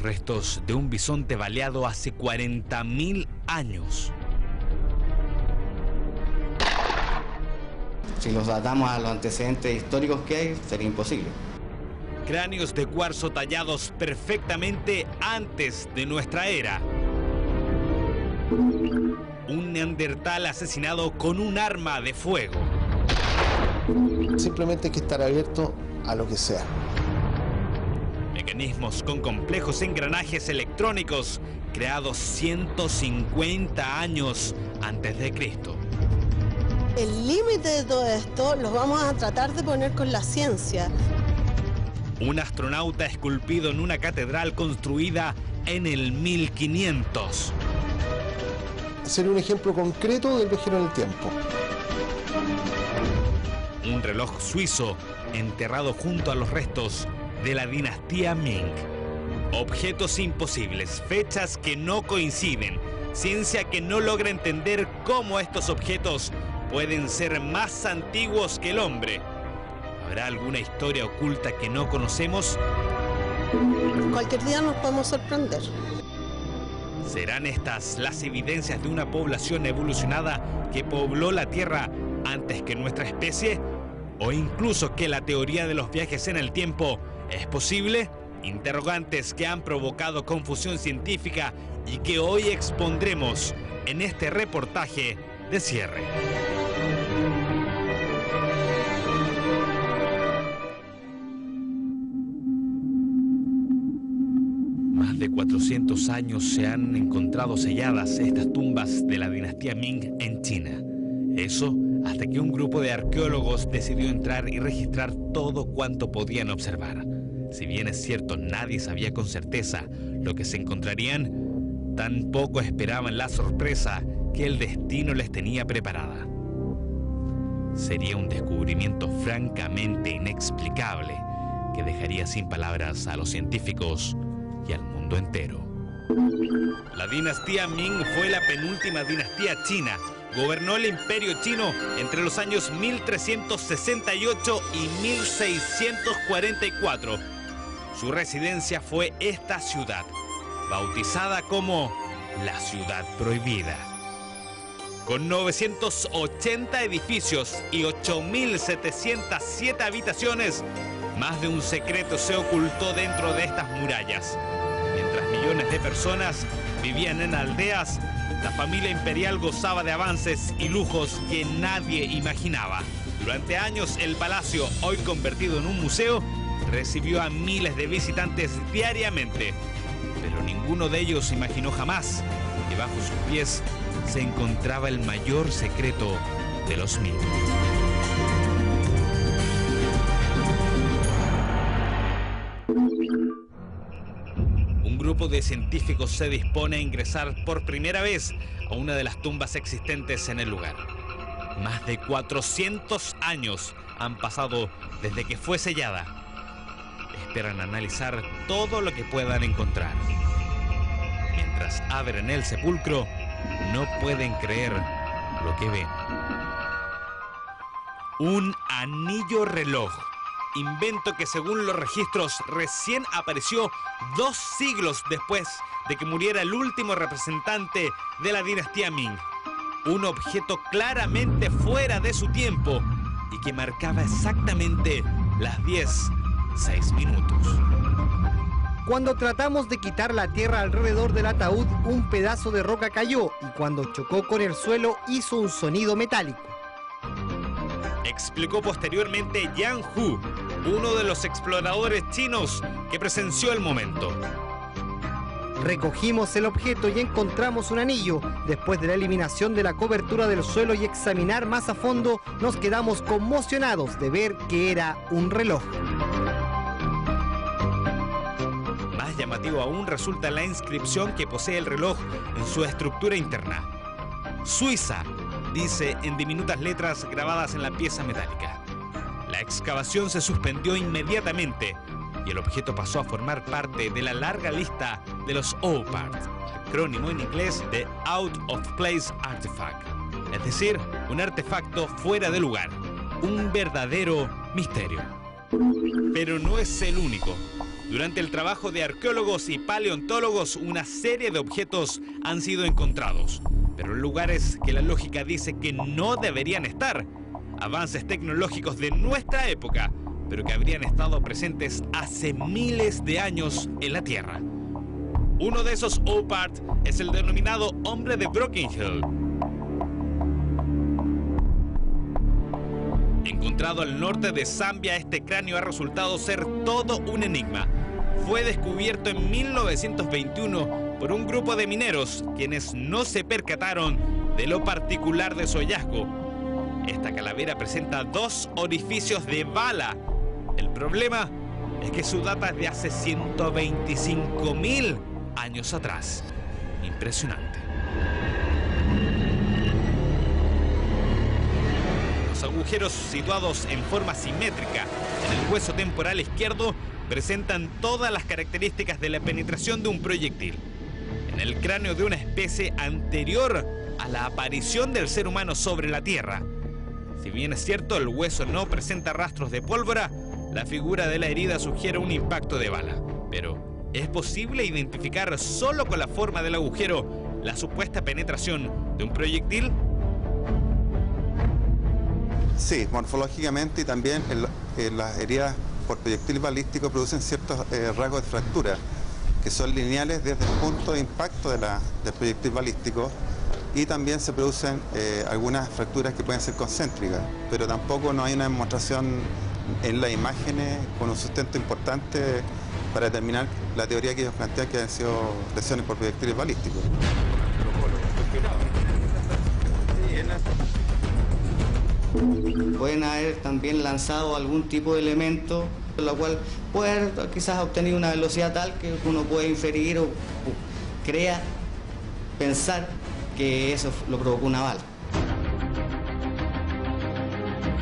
restos de un bisonte baleado hace 40.000 años. Si los datamos a los antecedentes históricos que hay, sería imposible. Cráneos de cuarzo tallados perfectamente antes de nuestra era. Un neandertal asesinado con un arma de fuego. Simplemente hay que estar abierto a lo que sea. Mecanismos con complejos engranajes electrónicos creados 150 años antes de Cristo. El límite de todo esto lo vamos a tratar de poner con la ciencia. Un astronauta esculpido en una catedral construida en el 1500. Sería un ejemplo concreto del viajero en el tiempo. Un reloj suizo enterrado junto a los restos de la dinastía Ming. Objetos imposibles, fechas que no coinciden, ciencia que no logra entender cómo estos objetos pueden ser más antiguos que el hombre. ¿Habrá alguna historia oculta que no conocemos? Cualquier día nos podemos sorprender. ¿Serán estas las evidencias de una población evolucionada que pobló la Tierra antes que nuestra especie? ¿O incluso que la teoría de los viajes en el tiempo es posible? Interrogantes que han provocado confusión científica y que hoy expondremos en este reportaje de cierre. Más de 400 años se han encontrado selladas estas tumbas de la dinastía Ming en China. Eso hasta que un grupo de arqueólogos decidió entrar y registrar todo cuanto podían observar. Si bien es cierto, nadie sabía con certeza lo que se encontrarían, tampoco esperaban la sorpresa que el destino les tenía preparada. Sería un descubrimiento francamente inexplicable que dejaría sin palabras a los científicos y al mundo entero. La dinastía Ming fue la penúltima dinastía china. Gobernó el imperio chino entre los años 1368 y 1644. Su residencia fue esta ciudad, bautizada como la Ciudad Prohibida. Con 980 edificios y 8.707 habitaciones, más de un secreto se ocultó dentro de estas murallas. Mientras millones de personas vivían en aldeas, la familia imperial gozaba de avances y lujos que nadie imaginaba. Durante años, el palacio, hoy convertido en un museo, recibió a miles de visitantes diariamente. Pero ninguno de ellos imaginó jamás que bajo sus pies se encontraba el mayor secreto de los Ming. Un grupo de científicos se dispone a ingresar por primera vez a una de las tumbas existentes en el lugar. Más de 400 años han pasado desde que fue sellada. Esperan analizar todo lo que puedan encontrar. Mientras abren el sepulcro, no pueden creer lo que ven. Un anillo reloj. Invento que según los registros recién apareció 2 siglos después de que muriera el último representante de la dinastía Ming. Un objeto claramente fuera de su tiempo y que marcaba exactamente las 10:06. Cuando tratamos de quitar la tierra alrededor del ataúd, un pedazo de roca cayó y cuando chocó con el suelo hizo un sonido metálico. Explicó posteriormente Yang Hu, uno de los exploradores chinos que presenció el momento. Recogimos el objeto y encontramos un anillo. Después de la eliminación de la cobertura del suelo y examinar más a fondo, nos quedamos conmocionados de ver que era un reloj. Más llamativo aún resulta la inscripción que posee el reloj en su estructura interna. Suiza, dice en diminutas letras grabadas en la pieza metálica. La excavación se suspendió inmediatamente y el objeto pasó a formar parte de la larga lista de los OPART, acrónimo en inglés de Out of Place Artifact, es decir, un artefacto fuera de lugar, un verdadero misterio. Pero no es el único. Durante el trabajo de arqueólogos y paleontólogos, una serie de objetos han sido encontrados, pero en lugares que la lógica dice que no deberían estar. Avances tecnológicos de nuestra época, pero que habrían estado presentes hace miles de años en la Tierra. Uno de esos OPART es el denominado hombre de Broken Hill. Encontrado al norte de Zambia, este cráneo ha resultado ser todo un enigma. Fue descubierto en 1921 por un grupo de mineros, quienes no se percataron de lo particular de su hallazgo. Esta calavera presenta 2 orificios de bala. El problema es que su data es de hace 125.000 años atrás. Impresionante. Los agujeros situados en forma simétrica en el hueso temporal izquierdo presentan todas las características de la penetración de un proyectil. En el cráneo de una especie anterior a la aparición del ser humano sobre la Tierra. Si bien es cierto, el hueso no presenta rastros de pólvora, la figura de la herida sugiere un impacto de bala. Pero, ¿es posible identificar solo con la forma del agujero la supuesta penetración de un proyectil? Sí, morfológicamente y también las heridas por proyectil balístico producen ciertos rasgos de fractura que son lineales desde el punto de impacto del proyectil balístico, y también se producen algunas fracturas que pueden ser concéntricas, pero tampoco no hay una demostración en las imágenes con un sustento importante para determinar la teoría que ellos plantean, que han sido lesiones por proyectiles balísticos. Pueden haber también lanzado algún tipo de elemento, lo cual puede haber quizás obtenido una velocidad tal que uno puede inferir o crea, pensar que eso lo provocó una bala.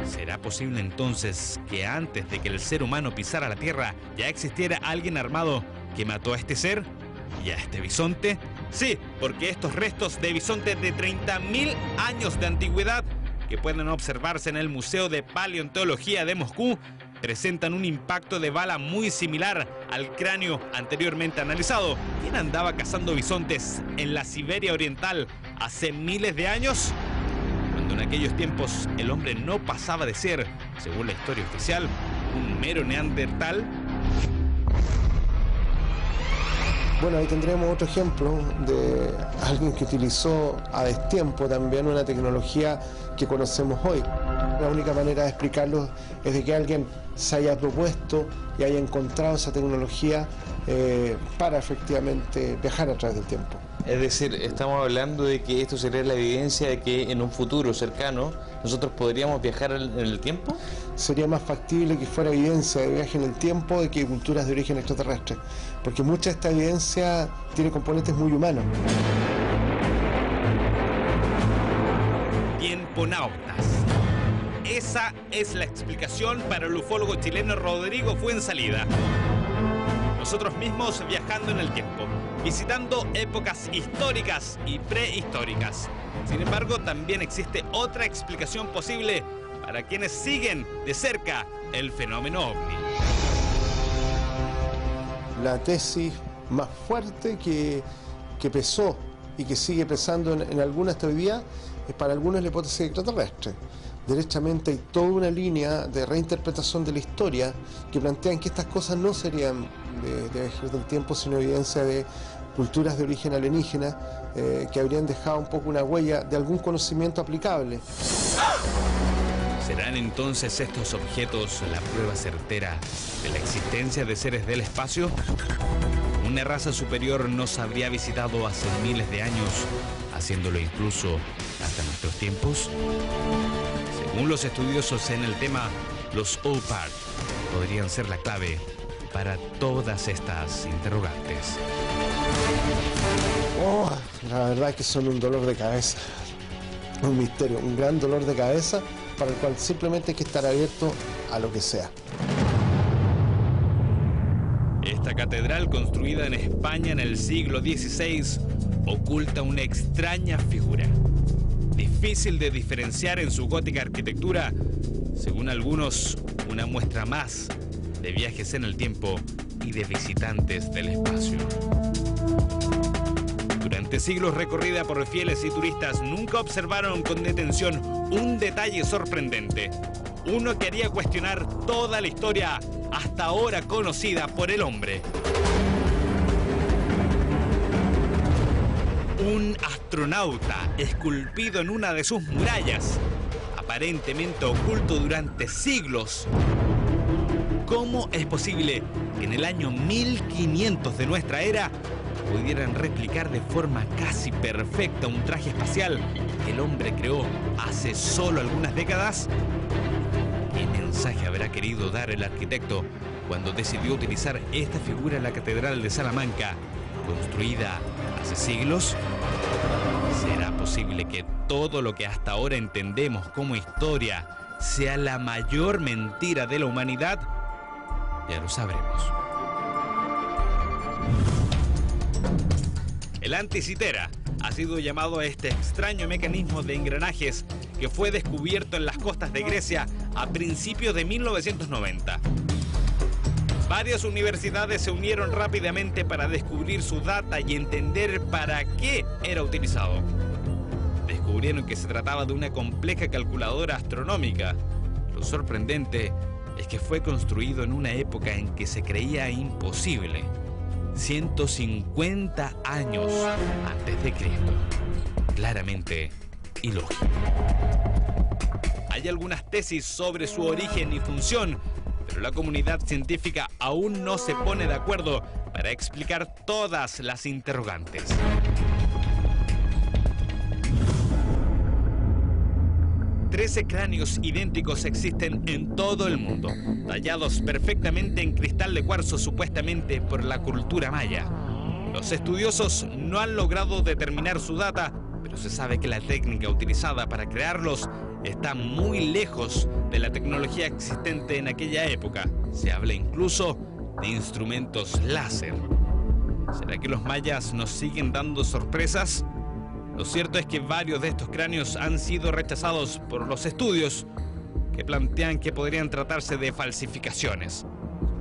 ¿Será posible entonces que antes de que el ser humano pisara la Tierra ya existiera alguien armado que mató a este ser y a este bisonte? Sí, porque estos restos de bisonte de 30.000 años de antigüedad que pueden observarse en el Museo de Paleontología de Moscú presentan un impacto de bala muy similar al cráneo anteriormente analizado. ¿Quién andaba cazando bisontes en la Siberia Oriental hace miles de años? Cuando en aquellos tiempos el hombre no pasaba de ser, según la historia oficial, un mero neandertal. Bueno, ahí tendremos otro ejemplo de alguien que utilizó a destiempo también una tecnología que conocemos hoy. La única manera de explicarlo es de que alguien se haya propuesto y haya encontrado esa tecnología para efectivamente viajar a través del tiempo. Es decir, estamos hablando de que esto sería la evidencia de que en un futuro cercano nosotros podríamos viajar en el tiempo. Sería más factible que fuera evidencia de viaje en el tiempo de que culturas de origen extraterrestre, porque mucha de esta evidencia tiene componentes muy humanos. Tiemponautas. Esa es la explicación para el ufólogo chileno Rodrigo Fuenzalida. Nosotros mismos viajando en el tiempo, visitando épocas históricas y prehistóricas. Sin embargo, también existe otra explicación posible para quienes siguen de cerca el fenómeno ovni. La tesis más fuerte que pesó y que sigue pesando en algunas hasta hoy día es para algunos la hipótesis extraterrestre. Derechamente hay toda una línea de reinterpretación de la historia que plantean que estas cosas no serían de viajeros del tiempo, sino evidencia de culturas de origen alienígena que habrían dejado un poco una huella de algún conocimiento aplicable. ¿Serán entonces estos objetos la prueba certera de la existencia de seres del espacio? ¿Una raza superior nos habría visitado hace miles de años, haciéndolo incluso hasta nuestros tiempos? Según los estudiosos en el tema, los OPART podrían ser la clave para todas estas interrogantes. Oh, la verdad es que son un dolor de cabeza, un misterio, un gran dolor de cabeza para el cual simplemente hay que estar abierto a lo que sea. Esta catedral, construida en España en el siglo XVI, oculta una extraña figura. Difícil de diferenciar en su gótica arquitectura, según algunos, una muestra más de viajes en el tiempo y de visitantes del espacio. Durante siglos recorrida por fieles y turistas, nunca observaron con detención un detalle sorprendente. Uno que haría cuestionar toda la historia hasta ahora conocida por el hombre. Un astronauta esculpido en una de sus murallas, aparentemente oculto durante siglos. ¿Cómo es posible que en el año 1500 de nuestra era pudieran replicar de forma casi perfecta un traje espacial que el hombre creó hace solo algunas décadas? ¿Qué mensaje habrá querido dar el arquitecto cuando decidió utilizar esta figura en la Catedral de Salamanca, construida hace siglos? ¿Será posible que todo lo que hasta ahora entendemos como historia sea la mayor mentira de la humanidad? Ya lo sabremos. El anticitera ha sido llamado a este extraño mecanismo de engranajes que fue descubierto en las costas de Grecia a principios de 1990. Varias universidades se unieron rápidamente para descubrir su data y entender para qué era utilizado. Descubrieron que se trataba de una compleja calculadora astronómica. Lo sorprendente es que fue construido en una época en que se creía imposible. 150 años antes de Cristo. Claramente ilógico. Hay algunas tesis sobre su origen y función, pero la comunidad científica aún no se pone de acuerdo para explicar todas las interrogantes. Trece cráneos idénticos existen en todo el mundo, tallados perfectamente en cristal de cuarzo supuestamente por la cultura maya. Los estudiosos no han logrado determinar su data, pero se sabe que la técnica utilizada para crearlos está muy lejos de la tecnología existente en aquella época. Se habla incluso de instrumentos láser. ¿Será que los mayas nos siguen dando sorpresas? Lo cierto es que varios de estos cráneos han sido rechazados por los estudios que plantean que podrían tratarse de falsificaciones,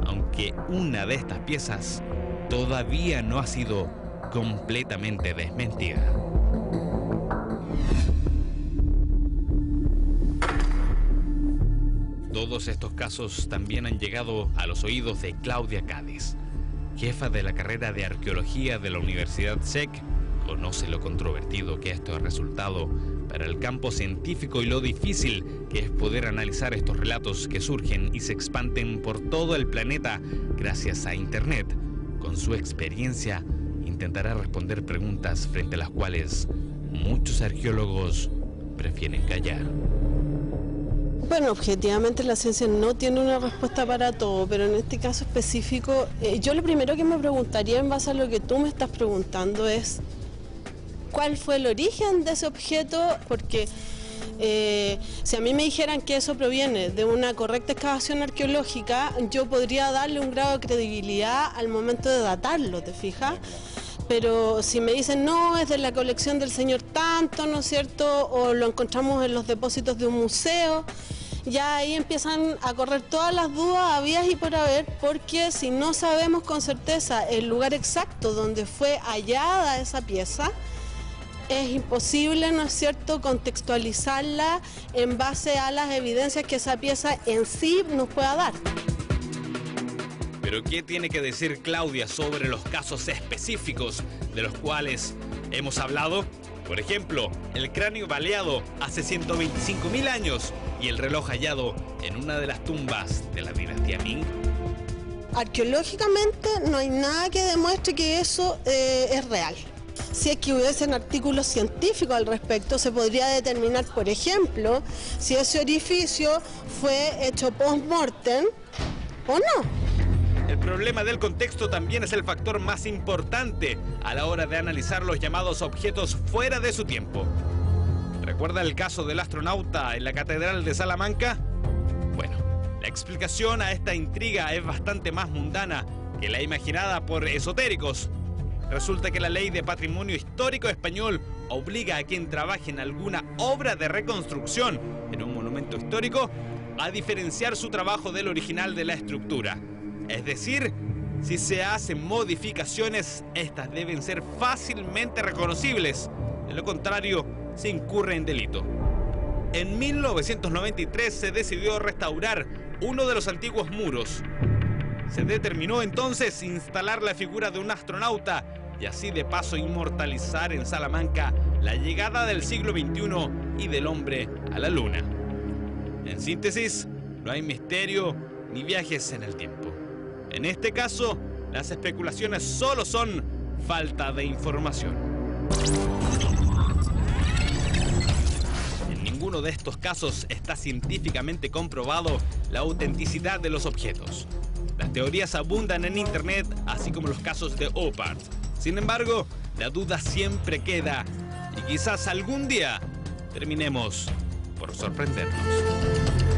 aunque una de estas piezas todavía no ha sido completamente desmentida. Todos estos casos también han llegado a los oídos de Claudia Cádiz, jefa de la carrera de Arqueología de la Universidad SEC. Conoce lo controvertido que esto ha resultado para el campo científico y lo difícil que es poder analizar estos relatos que surgen y se expanden por todo el planeta gracias a Internet. Con su experiencia, intentará responder preguntas frente a las cuales muchos arqueólogos prefieren callar. Bueno, objetivamente la ciencia no tiene una respuesta para todo, pero en este caso específico, yo lo primero que me preguntaría en base a lo que tú me estás preguntando es ¿cuál fue el origen de ese objeto? Porque si a mí me dijeran que eso proviene de una correcta excavación arqueológica, yo podría darle un grado de credibilidad al momento de datarlo, ¿te fijas? Pero si me dicen, no, es de la colección del señor tanto, ¿no es cierto? O lo encontramos en los depósitos de un museo, ya ahí empiezan a correr todas las dudas habidas y por haber, porque si no sabemos con certeza el lugar exacto donde fue hallada esa pieza, es imposible, ¿no es cierto?, contextualizarla en base a las evidencias que esa pieza en sí nos pueda dar. ¿Pero qué tiene que decir Claudia sobre los casos específicos de los cuales hemos hablado? Por ejemplo, el cráneo baleado hace 125.000 años y el reloj hallado en una de las tumbas de la dinastía Ming. Arqueológicamente no hay nada que demuestre que eso es real. Si es que hubiesen artículos científicos al respecto, se podría determinar, por ejemplo, si ese orificio fue hecho post-mortem o no. El problema del contexto también es el factor más importante a la hora de analizar los llamados objetos fuera de su tiempo. ¿Recuerda el caso del astronauta en la Catedral de Salamanca? Bueno, la explicación a esta intriga es bastante más mundana que la imaginada por esotéricos. Resulta que la Ley de Patrimonio Histórico Español obliga a quien trabaje en alguna obra de reconstrucción en un monumento histórico a diferenciar su trabajo del original de la estructura. Es decir, Si se hacen modificaciones, estas deben ser fácilmente reconocibles. De lo contrario, se incurre en delito. En 1993 se decidió restaurar uno de los antiguos muros. Se determinó entonces instalar la figura de un astronauta y así de paso inmortalizar en Salamanca la llegada del siglo XXI y del hombre a la luna. En síntesis, no hay misterio ni viajes en el tiempo. En este caso, las especulaciones solo son falta de información. En ninguno de estos casos está científicamente comprobado la autenticidad de los objetos. Las teorías abundan en internet, así como los casos de OPART. Sin embargo, la duda siempre queda y quizás algún día terminemos por sorprendernos.